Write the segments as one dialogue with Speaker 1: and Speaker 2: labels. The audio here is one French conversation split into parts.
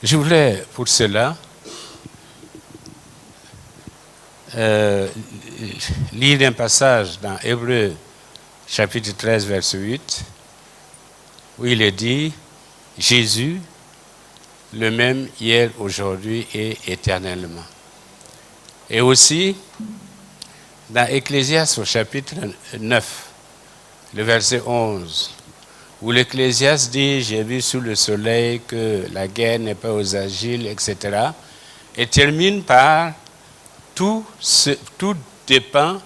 Speaker 1: Je voulais pour cela lire un passage dans Hébreux chapitre 13 verset 8 où il est dit « Jésus, le même hier, aujourd'hui et éternellement ». Et aussi dans Ecclésiaste au chapitre 9, le verset 11, où l'Ecclésiaste dit « J'ai vu sous le soleil que la guerre n'est pas aux agiles, etc. » et termine par « Tout dépend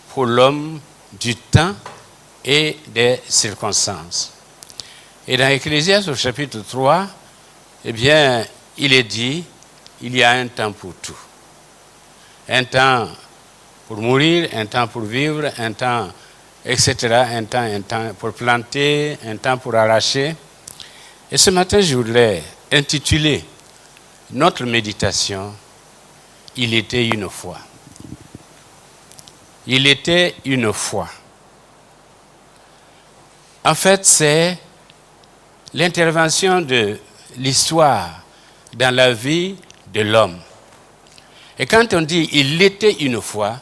Speaker 1: pour l'homme du temps et des circonstances. » Et dans Ecclésiaste au chapitre 3, eh bien, il est dit « Il y a un temps pour tout. Un temps pour mourir, un temps pour vivre, un temps, etc. Un temps pour planter, un temps pour arracher. » Et ce matin, je voudrais intituler notre méditation « Il était une fois ». Il était une fois. En fait, c'est l'intervention de l'histoire dans la vie de l'homme. Et quand on dit « il était une fois »,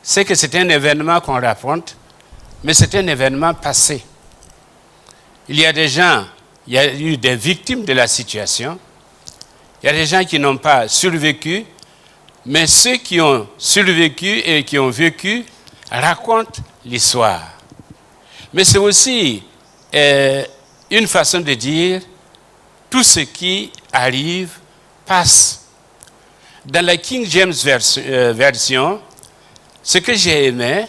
Speaker 1: c'est que c'est un événement qu'on raconte, mais c'est un événement passé. Il y a des gens, il y a eu des victimes de la situation, il y a des gens qui n'ont pas survécu, mais ceux qui ont survécu et qui ont vécu racontent l'histoire. Mais c'est aussi une façon de dire tout ce qui arrive passe. Dans la King James version, ce que j'ai aimé,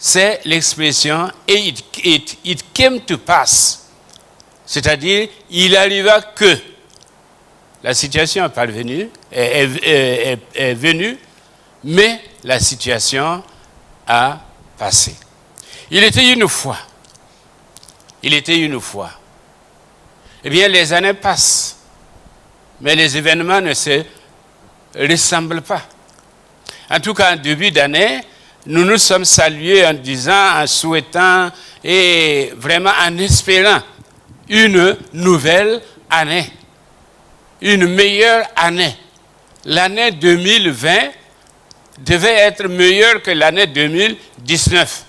Speaker 1: c'est l'expression « it came to pass », c'est-à-dire « il arriva que ». La situation est parvenue, est venue, mais la situation a passé. Il était une fois. Il était une fois. Eh bien, les années passent, mais les événements ne se ressemblent pas. En tout cas, en début d'année, nous nous sommes salués en disant, en souhaitant et vraiment en espérant une nouvelle année. Une meilleure année. L'année 2020 devait être meilleure que l'année 2019.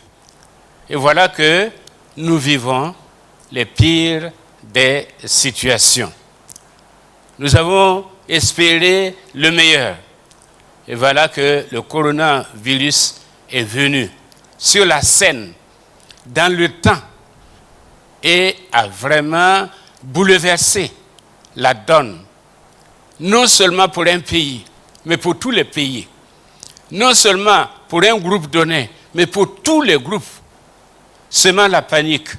Speaker 1: Et voilà que nous vivons les pires des situations. Nous avons espéré le meilleur. Et voilà que le coronavirus est venu sur la scène, dans le temps, et a vraiment bouleversé la donne. Non seulement pour un pays, mais pour tous les pays. Non seulement pour un groupe donné, mais pour tous les groupes. Semant la panique,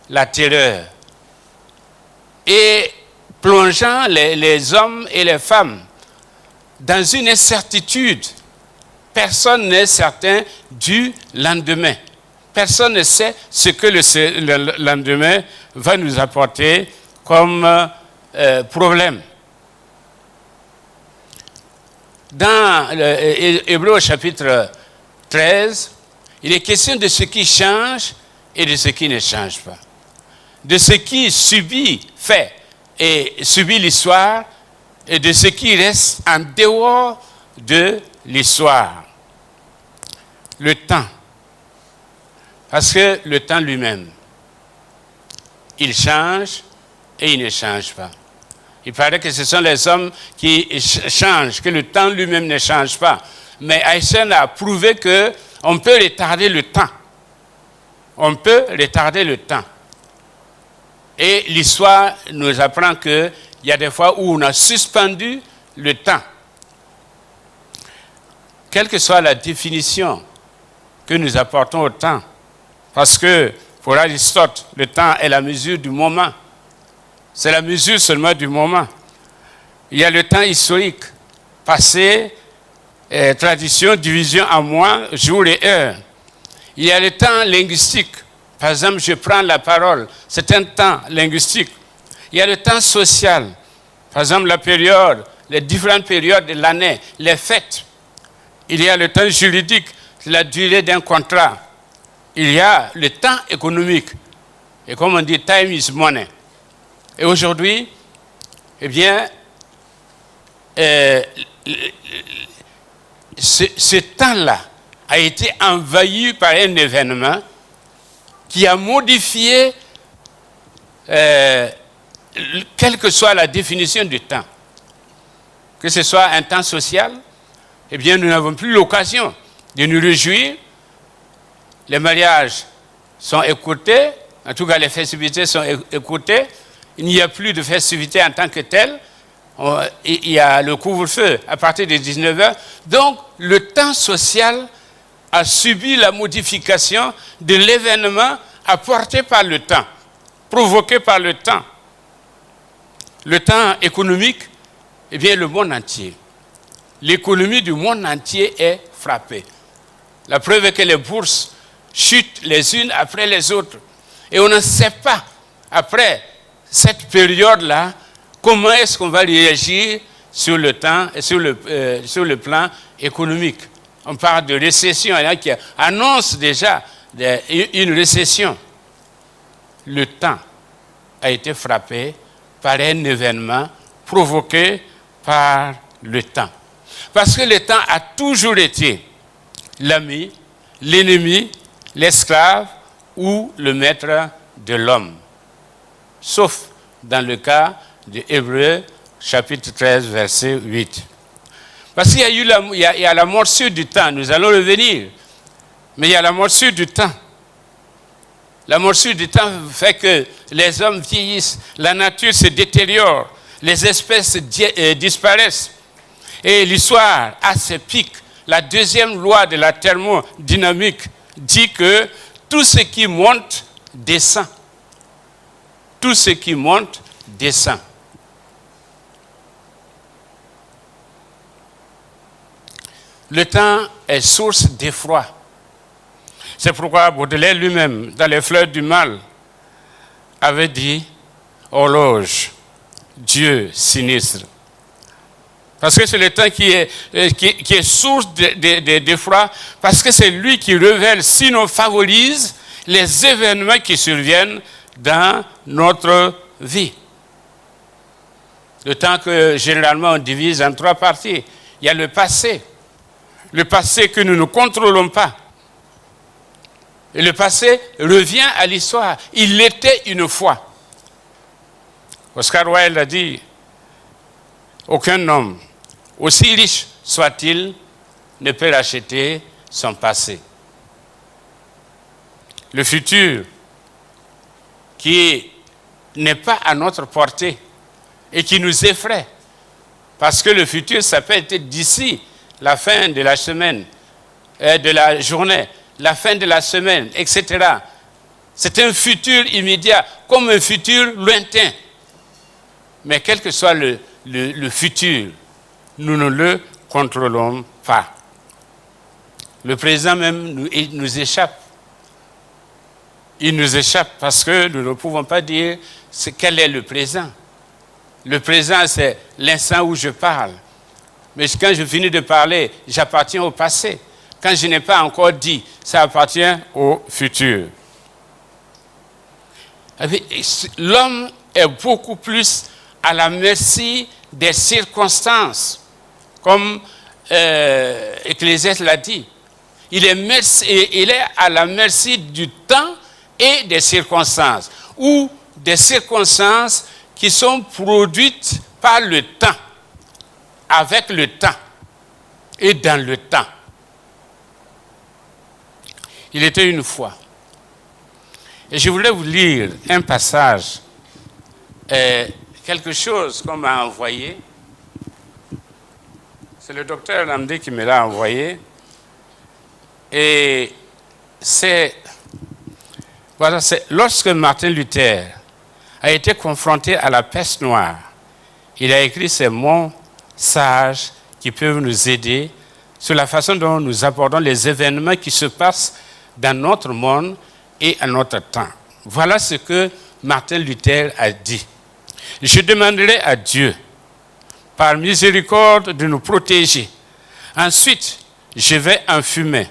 Speaker 1: la terreur, et plongeant les hommes et les femmes dans une incertitude. Personne n'est certain du lendemain. Personne ne sait ce que le lendemain va nous apporter comme problème. Dans Hébreux chapitre 13, il est question de ce qui change et de ce qui ne change pas. De ce qui subit l'histoire et de ce qui reste en dehors de l'histoire. Le temps. Parce que le temps lui-même, il change et il ne change pas. Il paraît que ce sont les hommes qui changent, que le temps lui-même ne change pas. Mais Einstein a prouvé qu'on peut retarder le temps. On peut retarder le temps. Et l'histoire nous apprend qu'il y a des fois où on a suspendu le temps. Quelle que soit la définition que nous apportons au temps, parce que pour Aristote, le temps est la mesure du moment. C'est la mesure seulement du moment. Il y a le temps historique, passé, tradition, division en mois, jours et heures. Il y a le temps linguistique. Par exemple, je prends la parole, c'est un temps linguistique. Il y a le temps social. Par exemple, la période, les différentes périodes de l'année, les fêtes. Il y a le temps juridique, la durée d'un contrat. Il y a le temps économique. Et comme on dit, time is money. Et aujourd'hui, eh bien, ce temps-là a été envahi par un événement qui a modifié quelle que soit la définition du temps. Que ce soit un temps social, eh bien, nous n'avons plus l'occasion de nous réjouir. Les mariages sont écourtés, en tout cas les festivités sont écourtées. Il n'y a plus de festivités en tant que telles. Il y a le couvre-feu à partir de 19h. Donc, le temps social a subi la modification de l'événement apporté par le temps, provoqué par le temps. Le temps économique, eh bien, le monde entier. L'économie du monde entier est frappée. La preuve est que les bourses chutent les unes après les autres. Et on ne sait pas, après cette période-là, comment est-ce qu'on va réagir sur le temps, sur le plan économique. On parle de récession, il y en a qui annoncent déjà une récession. Le temps a été frappé par un événement provoqué par le temps. Parce que le temps a toujours été l'ami, l'ennemi, l'esclave ou le maître de l'homme. Sauf dans le cas de Hébreux, chapitre 13, verset 8. Parce qu'il y a la morsure du temps, nous allons revenir. Mais il y a la morsure du temps. La morsure du temps fait que les hommes vieillissent, la nature se détériore, les espèces disparaissent. Et l'histoire a ses pics. La deuxième loi de la thermodynamique dit que tout ce qui monte descend. Tout ce qui monte descend. Le temps est source d'effroi. C'est pourquoi Baudelaire lui-même, dans les Fleurs du mal, avait dit « Horloge, Dieu sinistre ». Parce que c'est le temps qui est source d'effroi, parce que c'est lui qui révèle, sinon favorise, les événements qui surviennent dans notre vie. Le temps que généralement on divise en 3 parties. Il y a le passé que nous ne contrôlons pas. Et le passé revient à l'histoire. Il l'était une fois. Oscar Wilde a dit, aucun homme, aussi riche soit-il, ne peut racheter son passé. Le futur, qui n'est pas à notre portée et qui nous effraie, parce que le futur, ça peut être d'ici la fin de la semaine, de la journée, la fin de la semaine, etc. C'est un futur immédiat, comme un futur lointain. Mais quel que soit le futur, nous ne le contrôlons pas. Le présent même nous échappe. Il nous échappe parce que nous ne pouvons pas dire quel est le présent. Le présent, c'est l'instant où je parle. Mais quand je finis de parler, j'appartiens au passé. Quand je n'ai pas encore dit, ça appartient au futur. L'homme est beaucoup plus à la merci des circonstances, comme Ecclésiaste l'a dit. Il est à la merci du temps et des circonstances, ou des circonstances qui sont produites par le temps, avec le temps et dans le temps. Il était une fois. Et je voulais vous lire un passage, quelque chose qu'on m'a envoyé. C'est le docteur Lamdé qui me l'a envoyé. Et c'est lorsque Martin Luther a été confronté à la peste noire, il a écrit ces mots sages qui peuvent nous aider sur la façon dont nous abordons les événements qui se passent dans notre monde et à notre temps. Voilà ce que Martin Luther a dit. Je demanderai à Dieu, par miséricorde, de nous protéger. Ensuite, je vais enfumer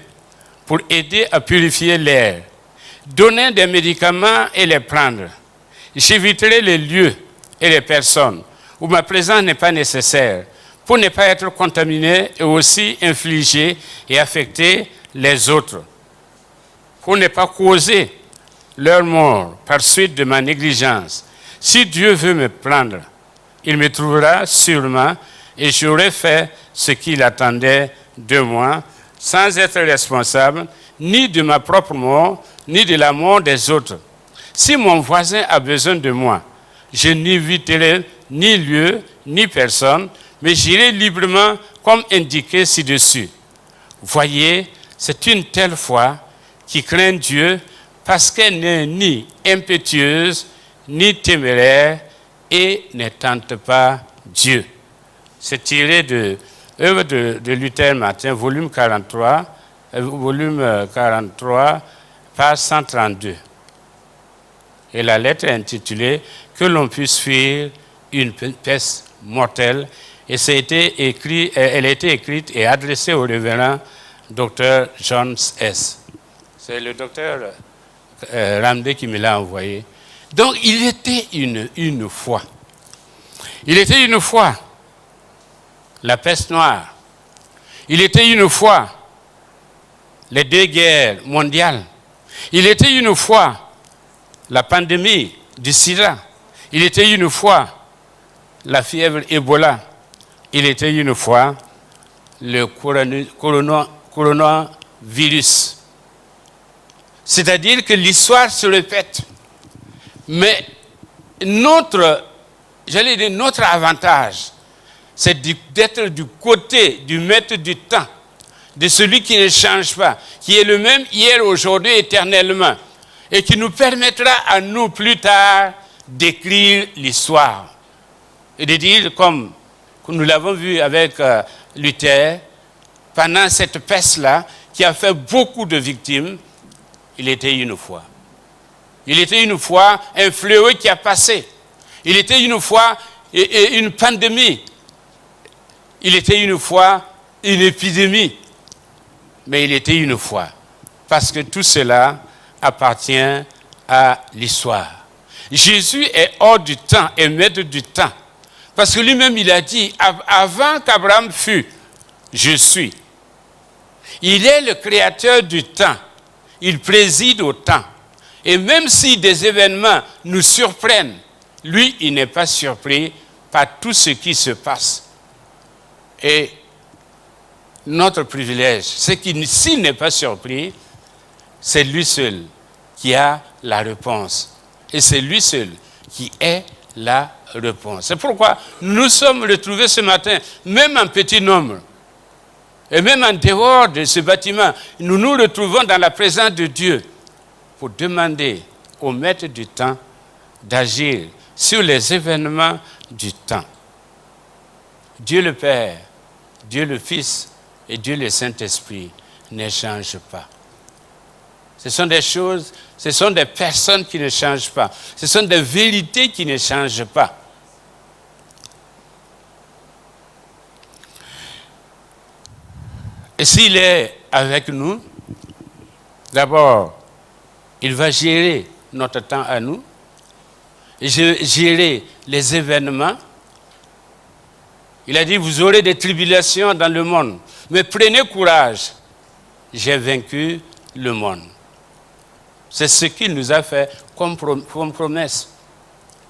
Speaker 1: pour aider à purifier l'air, donner des médicaments et les prendre. J'éviterai les lieux et les personnes où ma présence n'est pas nécessaire, pour ne pas être contaminé et aussi infliger et affecter les autres, pour ne pas causer leur mort par suite de ma négligence. Si Dieu veut me prendre, il me trouvera sûrement et j'aurai fait ce qu'il attendait de moi, sans être responsable ni de ma propre mort, ni de la mort des autres. Si mon voisin a besoin de moi, je n'inviterai ni lieu, ni personne, mais j'irai librement comme indiqué ci-dessus. Voyez, c'est une telle foi qui craint Dieu parce qu'elle n'est ni impétueuse, ni téméraire et ne tente pas Dieu. C'est tiré de l'œuvre de Luther Martin, volume 43, page 132. Et la lettre est intitulée « Que l'on puisse fuir une peste mortelle ». Et elle a été écrite et adressée au révérend Dr. John S. C'est le docteur Ramdé qui me l'a envoyé. Donc, il était une fois. Il était une fois la peste noire. Il était une fois les 2 guerres mondiales. Il était une fois la pandémie du sida. Il était une fois la fièvre Ebola. Il était une fois le coronavirus. C'est-à-dire que l'histoire se répète. Mais notre avantage, c'est d'être du côté du maître du temps, de celui qui ne change pas, qui est le même hier, aujourd'hui, éternellement, et qui nous permettra à nous plus tard d'écrire l'histoire. Et de dire, comme nous l'avons vu avec Luther, pendant cette peste-là, qui a fait beaucoup de victimes, il était une fois. Il était une fois un fléau qui a passé. Il était une fois une pandémie. Il était une fois une épidémie. Mais il était une fois. Parce que tout cela appartient à l'histoire. Jésus est hors du temps et maître du temps. Parce que lui-même, il a dit, avant qu'Abraham fût, je suis. Il est le créateur du temps. Il préside au temps. Et même si des événements nous surprennent, lui, il n'est pas surpris par tout ce qui se passe. Et notre privilège, c'est qu'il, s'il n'est pas surpris, c'est lui seul qui a la réponse. Et c'est lui seul qui est la réponse. C'est pourquoi nous sommes retrouvés ce matin, même en petit nombre, et même en dehors de ce bâtiment, nous nous retrouvons dans la présence de Dieu pour demander au maître du temps d'agir sur les événements du temps. Dieu le Père, Dieu le Fils et Dieu le Saint-Esprit ne changent pas. Ce sont des choses, ce sont des personnes qui ne changent pas. Ce sont des vérités qui ne changent pas. Et s'il est avec nous, d'abord, il va gérer notre temps à nous, gérer les événements. Il a dit, vous aurez des tribulations dans le monde, mais prenez courage, j'ai vaincu le monde. C'est ce qu'il nous a fait comme promesse.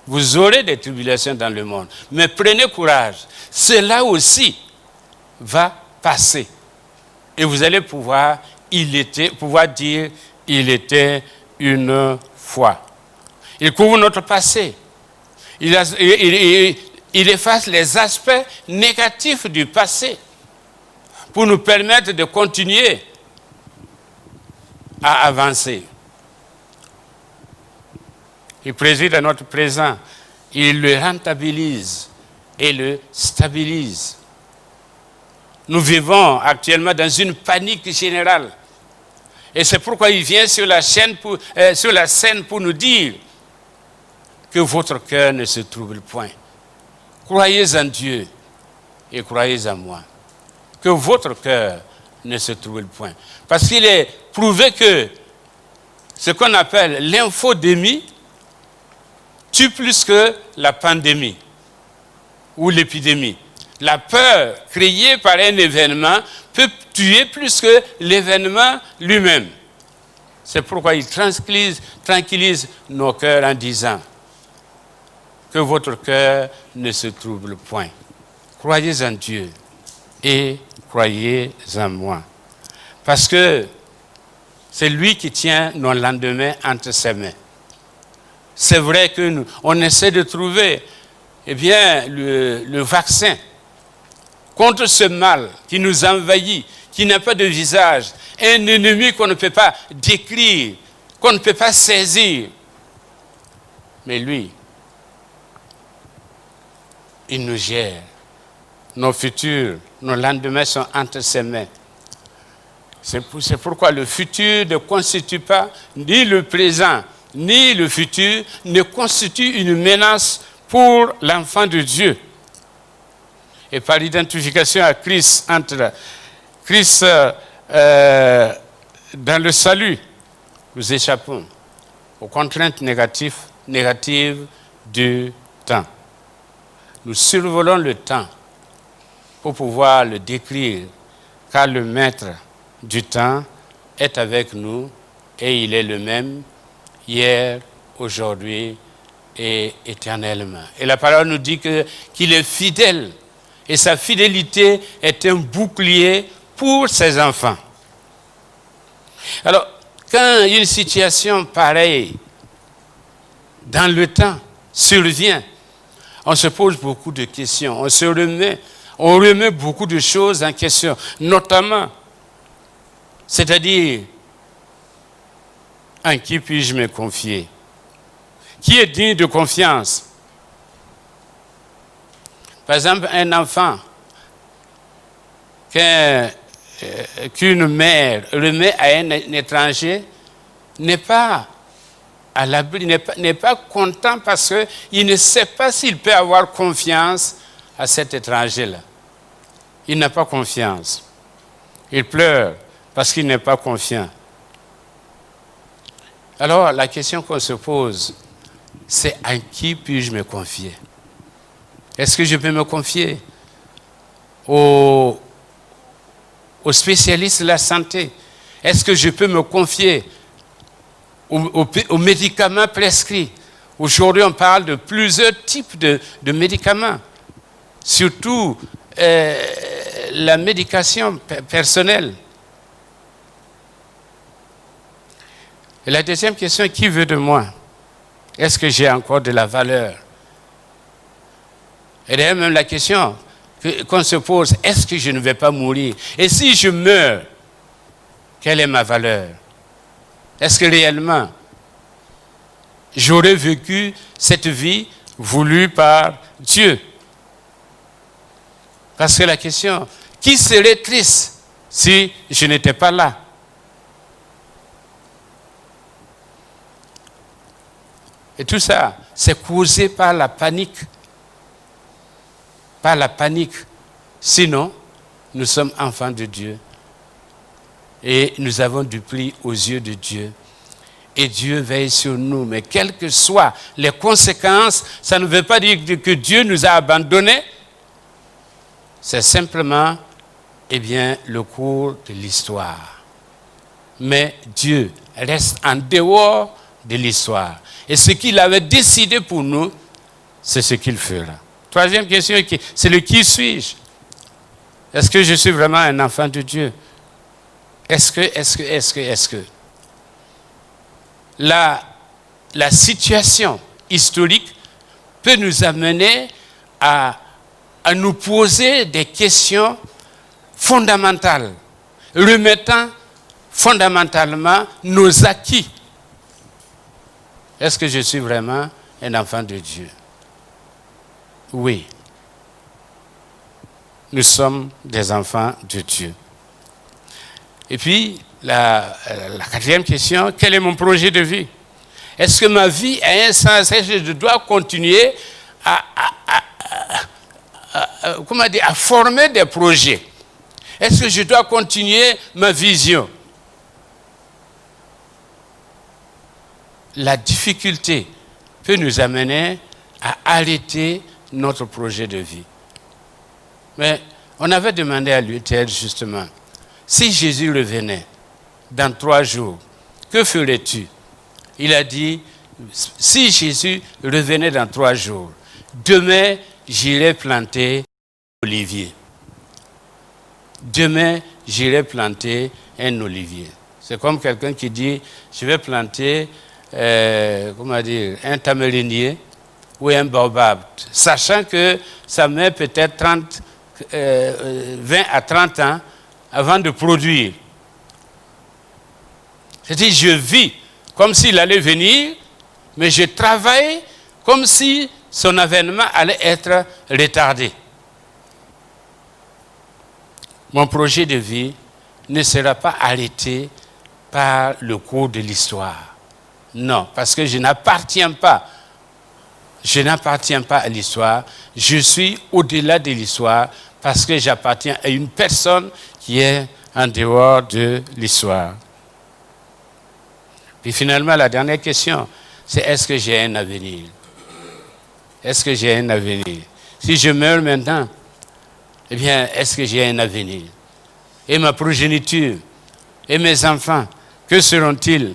Speaker 1: Vous aurez des tribulations dans le monde, mais prenez courage. Cela aussi va passer. Et vous allez pouvoir dire, il était une fois. Il couvre notre passé. Il efface les aspects négatifs du passé pour nous permettre de continuer à avancer. Il préside à notre présent. Il le rentabilise et le stabilise. Nous vivons actuellement dans une panique générale. Et c'est pourquoi il vient sur la scène pour nous dire que votre cœur ne se trouble point. Croyez en Dieu et croyez en moi. Que votre cœur ne se trouble point. Parce qu'il est prouvé que ce qu'on appelle l'infodémie tue plus que la pandémie. ou l'épidémie. La peur créée par un événement peut tuer plus que l'événement lui-même. C'est pourquoi il tranquillise nos cœurs en disant que votre cœur ne se trouble point. Croyez en Dieu et croyez en moi. Parce que c'est lui qui tient nos lendemains entre ses mains. C'est vrai qu'on essaie de trouver le vaccin contre ce mal qui nous envahit, qui n'a pas de visage, un ennemi qu'on ne peut pas décrire, qu'on ne peut pas saisir. Mais lui, il nous gère. Nos futurs, nos lendemains sont entre ses mains. C'est pourquoi le futur ne constitue pas, ni le présent, ni le futur, ne constitue une menace pour l'enfant de Dieu. Et par l'identification à Christ, entre Christ dans le salut, nous échappons aux contraintes négatives du temps. Nous survolons le temps pour pouvoir le décrire, car le maître du temps est avec nous et il est le même hier, aujourd'hui et éternellement. Et la parole nous dit qu'il est fidèle et sa fidélité est un bouclier pour ses enfants. Alors, quand une situation pareille dans le temps survient, on se pose beaucoup de questions, on remet beaucoup de choses en question, notamment, c'est-à-dire, en qui puis-je me confier? Qui est digne de confiance? Par exemple, un enfant qu'une mère remet à un étranger n'est pas à l'abri, n'est pas content parce qu'il ne sait pas s'il peut avoir confiance à cet étranger-là. Il n'a pas confiance. Il pleure parce qu'il n'est pas confiant. Alors, la question qu'on se pose, c'est à qui puis-je me confier? Est-ce que je peux me confier aux spécialistes de la santé? Est-ce que je peux me confier aux médicaments prescrits? Aujourd'hui, on parle de plusieurs types de médicaments, surtout la médication personnelle. Et la deuxième question, qui veut de moi? Est-ce que j'ai encore de la valeur? Et d'ailleurs, même la question qu'on se pose, est-ce que je ne vais pas mourir? Et si je meurs, quelle est ma valeur? Est-ce que réellement, j'aurais vécu cette vie voulue par Dieu? Parce que la question, qui serait triste si je n'étais pas là? Et tout ça, c'est causé par la panique. Par la panique. Sinon, nous sommes enfants de Dieu. Et nous avons du prix aux yeux de Dieu. Et Dieu veille sur nous. Mais quelles que soient les conséquences, ça ne veut pas dire que Dieu nous a abandonnés. C'est simplement, le cours de l'histoire. Mais Dieu reste en dehors de l'histoire. Et ce qu'il avait décidé pour nous, c'est ce qu'il fera. Troisième question, c'est le qui suis-je? Est-ce que je suis vraiment un enfant de Dieu? Est-ce que la situation historique peut nous amener à nous poser des questions fondamentales, remettant fondamentalement nos acquis. Est-ce que je suis vraiment un enfant de Dieu? Oui. Nous sommes des enfants de Dieu. Et puis, la quatrième question, quel est mon projet de vie? Est-ce que ma vie a un sens? Est-ce que je dois continuer à former des projets? Est-ce que je dois continuer ma vision? La difficulté peut nous amener à arrêter notre projet de vie. Mais on avait demandé à Luther justement, si Jésus revenait dans 3 jours, que ferais-tu? Il a dit, si Jésus revenait dans 3 jours, demain j'irai planter un olivier. Demain j'irai planter un olivier. C'est comme quelqu'un qui dit, je vais planter un tamarinier ou un baobab, sachant que ça met peut-être 20 à 30 ans avant de produire. C'est-à-dire, je vis comme s'il allait venir, mais je travaille comme si son avènement allait être retardé. Mon projet de vie ne sera pas arrêté par le cours de l'histoire. Non, parce que je n'appartiens pas à l'histoire. Je suis au-delà de l'histoire parce que j'appartiens à une personne qui est en dehors de l'histoire. Puis finalement, la dernière question, c'est est-ce que j'ai un avenir? Est-ce que j'ai un avenir? Si je meurs maintenant, eh bien, est-ce que j'ai un avenir? Et ma progéniture, et mes enfants, que seront-ils?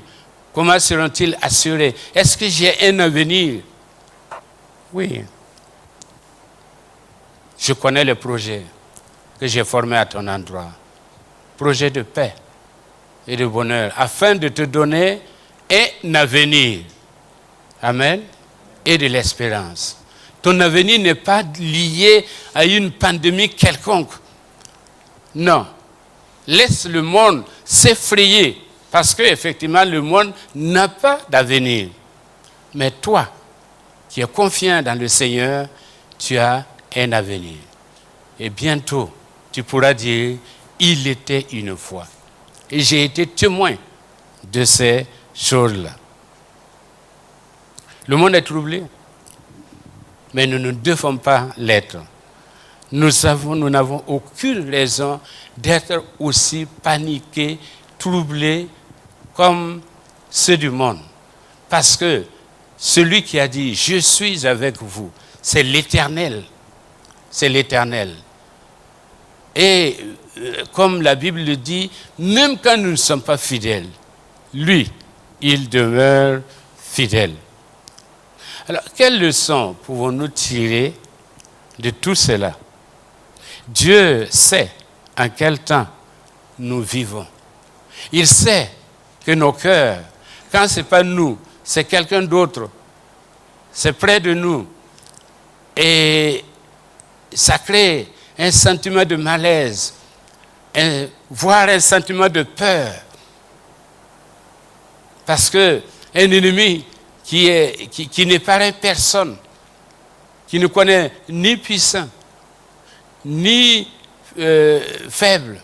Speaker 1: Comment seront-ils assurés? Est-ce que j'ai un avenir? Oui. Je connais le projet que j'ai formé à ton endroit. Projet de paix et de bonheur, afin de te donner un avenir. Amen. Et de l'espérance. Ton avenir n'est pas lié à une pandémie quelconque. Non. Laisse le monde s'effrayer parce qu'effectivement, le monde n'a pas d'avenir. Mais toi, qui es confiant dans le Seigneur, tu as un avenir. Et bientôt, tu pourras dire, il était une fois. Et j'ai été témoin de ces choses-là. Le monde est troublé, mais nous ne devons pas l'être. Nous n'avons aucune raison d'être aussi paniqués, troublés comme ceux du monde. Parce que celui qui a dit « Je suis avec vous », c'est l'Éternel. C'est l'Éternel. Et comme la Bible le dit, même quand nous ne sommes pas fidèles, lui, il demeure fidèle. Alors, quelle leçon pouvons-nous tirer de tout cela? Dieu sait en quel temps nous vivons. Il sait que nos cœurs, quand ce n'est pas nous, c'est quelqu'un d'autre, c'est près de nous. Et ça crée un sentiment de malaise, voire un sentiment de peur. Parce qu'un ennemi qui n'épargne personne, qui ne connaît ni puissant, ni faible,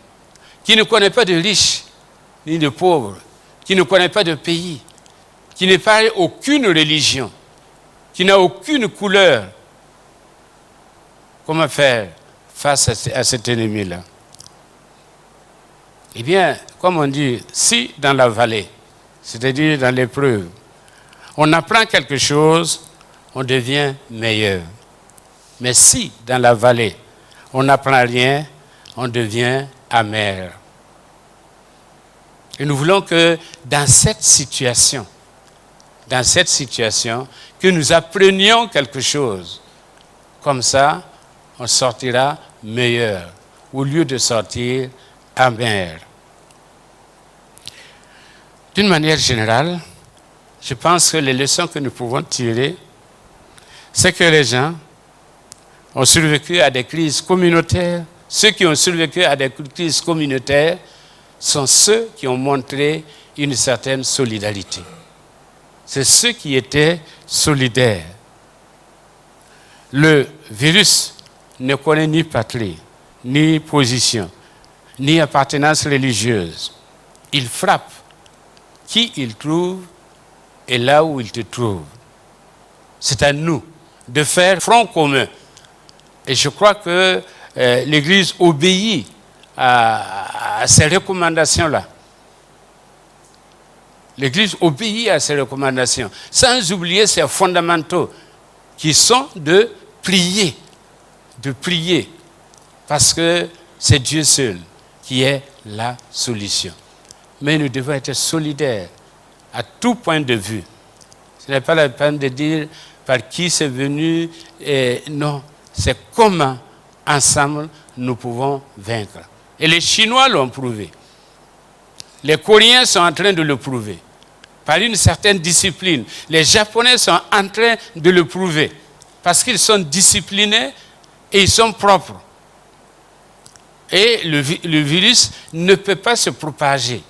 Speaker 1: qui ne connaît pas de riche, ni de pauvre, qui ne connaît pas de pays, qui n'épargne aucune religion, qui n'a aucune couleur. Comment faire face à cet ennemi-là? Eh bien, comme on dit, si dans la vallée, c'est-à-dire dans l'épreuve, on apprend quelque chose, on devient meilleur. Mais si dans la vallée, on n'apprend rien, on devient amer. Et nous voulons que dans cette situation, que nous apprenions quelque chose. Comme ça, on sortira meilleur, au lieu de sortir amer. D'une manière générale, je pense que les leçons que nous pouvons tirer, c'est que les gens ont survécu à des crises communautaires. Ceux qui ont survécu à des crises communautaires sont ceux qui ont montré une certaine solidarité. C'est ceux qui étaient solidaires. Le virus ne connaît ni patrie, ni position, ni appartenance religieuse. Il frappe qui il trouve et là où il te trouve. C'est à nous de faire front commun. Et je crois que l'Église obéit à ces recommandations-là. L'Église obéit à ces recommandations, sans oublier ces fondamentaux qui sont de prier, parce que c'est Dieu seul qui est la solution. Mais nous devons être solidaires à tout point de vue. Ce n'est pas la peine de dire par qui c'est venu, non, c'est comment ensemble nous pouvons vaincre. Et les Chinois l'ont prouvé. Les Coréens sont en train de le prouver. Par une certaine discipline. Les Japonais sont en train de le prouver. Parce qu'ils sont disciplinés et ils sont propres. Et le virus ne peut pas se propager.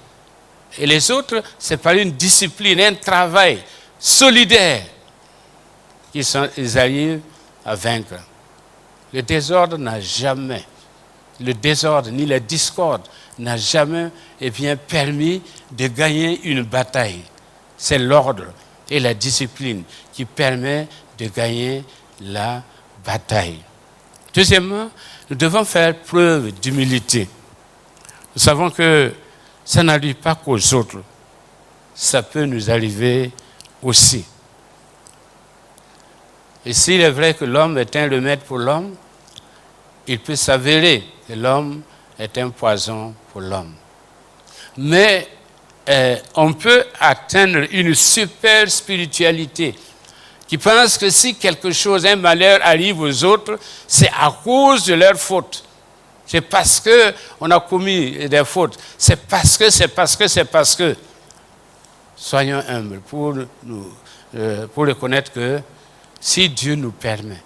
Speaker 1: Et les autres, c'est par une discipline, un travail solidaire qu'ils arrivent à vaincre. Le désordre n'a jamais, le désordre ni la discorde n'a jamais permis de gagner une bataille. C'est l'ordre et la discipline qui permet de gagner la bataille. Deuxièmement, nous devons faire preuve d'humilité. Nous savons que ça n'arrive pas qu'aux autres. Ça peut nous arriver aussi. Et s'il est vrai que l'homme est un remède pour l'homme, il peut s'avérer que l'homme est un poison pour l'homme. Mais on peut atteindre une super spiritualité qui pense que si quelque chose, un malheur arrive aux autres, c'est à cause de leur faute. C'est parce qu'on a commis des fautes. C'est parce que. Soyons humbles pour reconnaître que si Dieu nous permet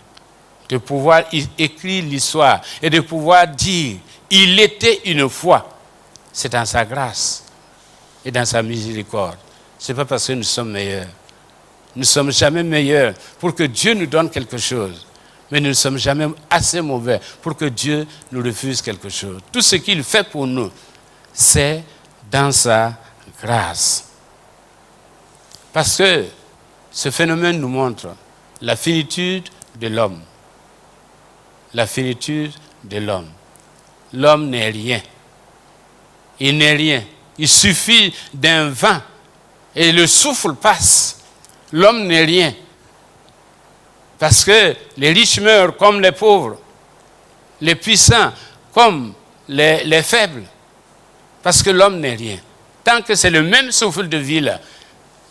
Speaker 1: de pouvoir écrire l'histoire et de pouvoir dire « il était une fois », c'est dans sa grâce et dans sa miséricorde. Ce n'est pas parce que nous sommes meilleurs. Nous ne sommes jamais meilleurs pour que Dieu nous donne quelque chose. Mais nous ne sommes jamais assez mauvais pour que Dieu nous refuse quelque chose. Tout ce qu'il fait pour nous, c'est dans sa grâce. Parce que ce phénomène nous montre la finitude de l'homme. La finitude de l'homme. L'homme n'est rien. Il n'est rien. Il suffit d'un vent et le souffle passe. L'homme n'est rien. Parce que les riches meurent comme les pauvres, les puissants comme les faibles. Parce que l'homme n'est rien. Tant que c'est le même souffle de vie là,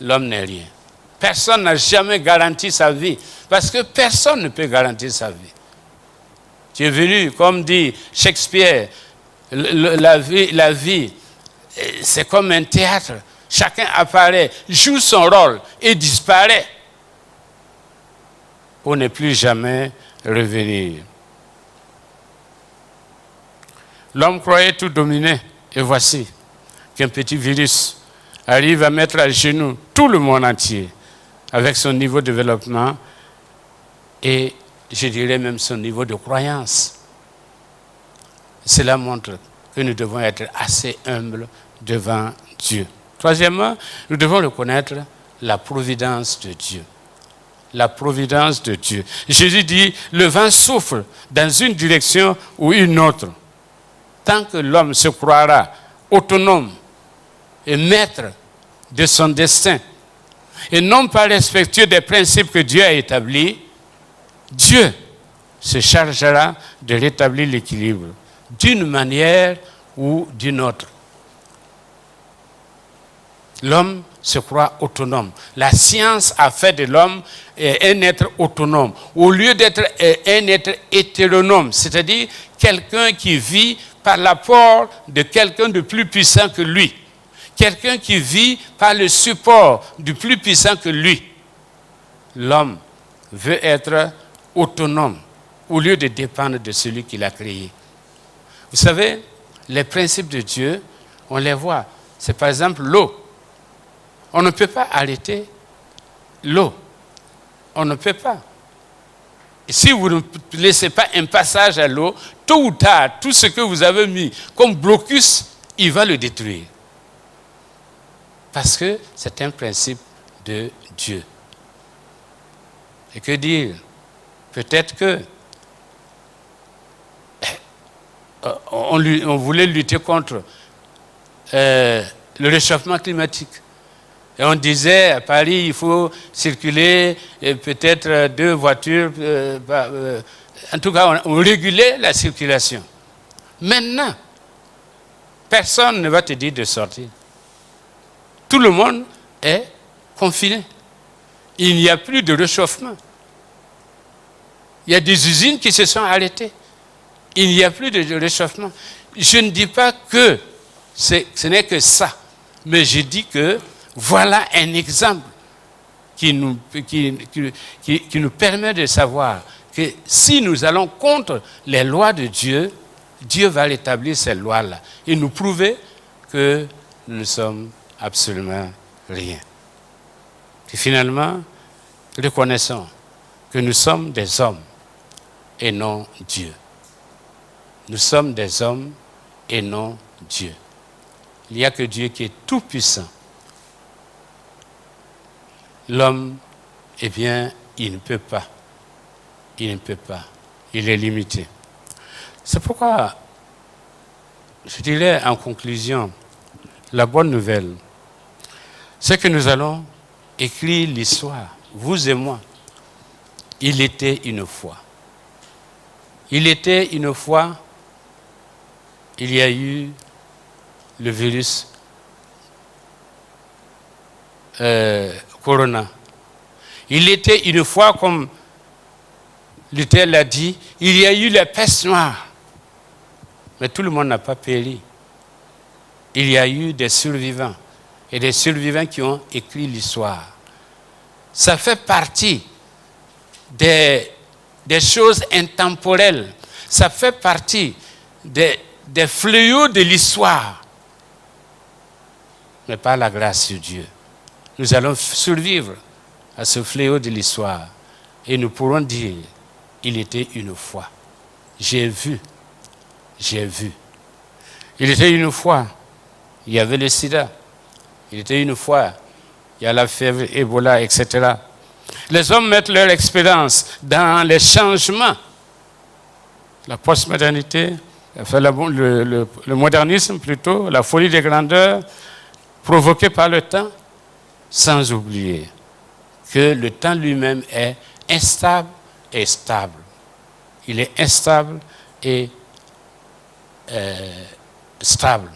Speaker 1: l'homme n'est rien. Personne n'a jamais garanti sa vie. Parce que personne ne peut garantir sa vie. Tu es venu, comme dit Shakespeare, la vie, c'est comme un théâtre. Chacun apparaît, joue son rôle et disparaît pour ne plus jamais revenir. L'homme croyait tout dominer, et voici qu'un petit virus arrive à mettre à genoux tout le monde entier avec son niveau de développement et je dirais même son niveau de croyance. Cela montre que nous devons être assez humbles devant Dieu. Troisièmement, nous devons reconnaître la providence de Dieu. La providence de Dieu. Jésus dit, le vent souffle dans une direction ou une autre. Tant que l'homme se croira autonome et maître de son destin, et non pas respectueux des principes que Dieu a établis, Dieu se chargera de rétablir l'équilibre d'une manière ou d'une autre. L'homme se croit autonome. La science a fait de l'homme un être autonome, au lieu d'être un être hétéronome, c'est-à-dire quelqu'un qui vit par l'apport de quelqu'un de plus puissant que lui. Quelqu'un qui vit par le support du plus puissant que lui. L'homme veut être autonome au lieu de dépendre de celui qui l'a créé. Vous savez, les principes de Dieu, on les voit. C'est par exemple l'eau. On ne peut pas arrêter l'eau. On ne peut pas. Et si vous ne laissez pas un passage à l'eau, tôt ou tard, tout ce que vous avez mis comme blocus, il va le détruire. Parce que c'est un principe de Dieu. Et que dire? Peut-être que on voulait lutter contre le réchauffement climatique. Et on disait, à Paris, il faut circuler peut-être 2 voitures. En tout cas, on régulait la circulation. Maintenant, personne ne va te dire de sortir. Tout le monde est confiné. Il n'y a plus de réchauffement. Il y a des usines qui se sont arrêtées. Il n'y a plus de réchauffement. Je ne dis pas que ce n'est que ça, mais je dis que voilà un exemple qui nous permet de savoir que si nous allons contre les lois de Dieu, Dieu va rétablir ces lois-là et nous prouver que nous ne sommes absolument rien. Et finalement, reconnaissons que nous sommes des hommes et non Dieu. Nous sommes des hommes et non Dieu. Il n'y a que Dieu qui est tout puissant. L'homme, eh bien, il ne peut pas. Il ne peut pas. Il est limité. C'est pourquoi, je dirais en conclusion, la bonne nouvelle, c'est que nous allons écrire l'histoire, vous et moi. Il était une fois. Il était une fois, il y a eu le virus Corona. Il était une fois, comme Luther l'a dit, il y a eu la peste noire. Mais tout le monde n'a pas péri. Il y a eu des survivants. Et des survivants qui ont écrit l'histoire. Ça fait partie des choses intemporelles. Ça fait partie des fléaux de l'histoire. Mais par la grâce de Dieu, nous allons survivre à ce fléau de l'histoire. Et nous pourrons dire, il était une fois. J'ai vu. Il était une fois, il y avait le sida. Il était une fois, il y a la fièvre, Ebola, etc. Les hommes mettent leur expérience dans les changements. La postmodernité, enfin le modernisme plutôt, la folie des grandeurs provoquée par le temps, sans oublier que le temps lui-même est instable et stable. Il est instable et stable.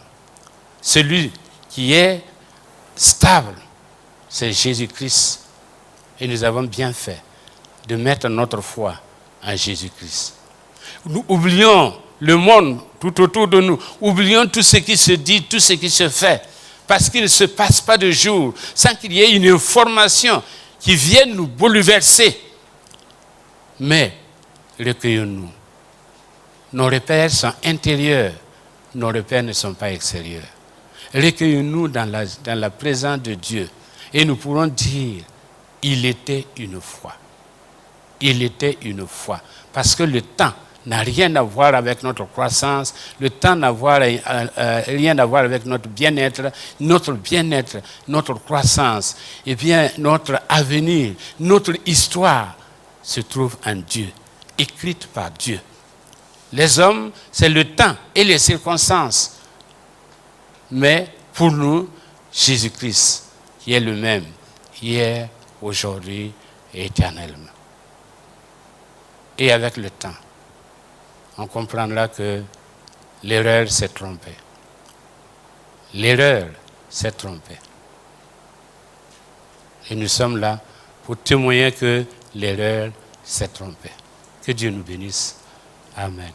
Speaker 1: Celui qui est stable, c'est Jésus-Christ. Et nous avons bien fait de mettre notre foi en Jésus-Christ. Nous oublions le monde tout autour de nous. Oublions tout ce qui se dit, tout ce qui se fait. Parce qu'il ne se passe pas de jour sans qu'il y ait une information qui vienne nous bouleverser. Mais recueillons-nous. Nos repères sont intérieurs. Nos repères ne sont pas extérieurs. Recueillons-nous dans la présence de Dieu. Et nous pourrons dire, il était une fois. Il était une fois. Parce que le temps n'a rien à voir avec notre croissance. Le temps n'a rien à voir avec notre bien-être, notre croissance. Eh bien, notre avenir, notre histoire se trouve en Dieu, écrite par Dieu. Les hommes, c'est le temps et les circonstances. Mais pour nous, Jésus-Christ, qui est le même, hier, aujourd'hui et éternellement. Et avec le temps, on comprendra que l'erreur s'est trompée. L'erreur s'est trompée. Et nous sommes là pour témoigner que l'erreur s'est trompée. Que Dieu nous bénisse. Amen.